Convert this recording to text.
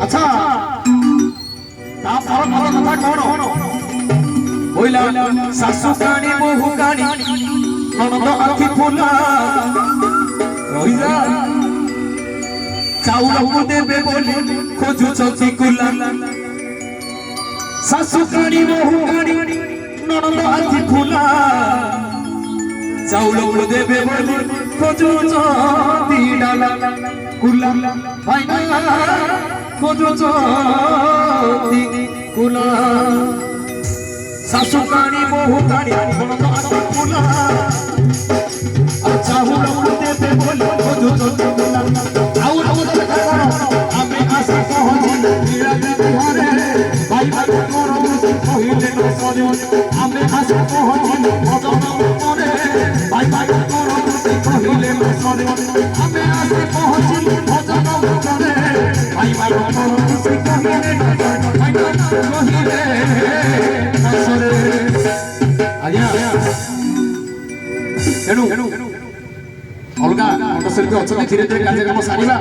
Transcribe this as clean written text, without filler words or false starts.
আচ্ছা তারপর বড় কথা কোন হইলা শাশু কানি বহু কানি ননদ আখি ফুলা রইলা চাউল দেবে বলে খোঁজুছ চিকুলা শাশু কানি বহু কানি ননদ আখি ফুলা চাউল দেবে বলে খোঁজুছ দিডালা কুলা ভাই না খোঁজুছ দিকুলা শাশু কানি বহু কানি ননদ আখি ফুলা চাউল দেবে বলে খোঁজুছ দিকুলা আমি আশা কহছি ঘরে ভাই ভাই তোর কহিলে আমি আশা কহছি ভজন করে ভাই ভাই তোর কহিলে আমি আশা কহছি ভজন করে ভাই ভাই তোর কহিলে কহিলে আজ্ঞা এণু অলগা কণ্ঠশিল্পী অଛନ୍ତି ধীরে ধীরে କାର୍ଯ୍ୟକ୍ରମ ସାରିବା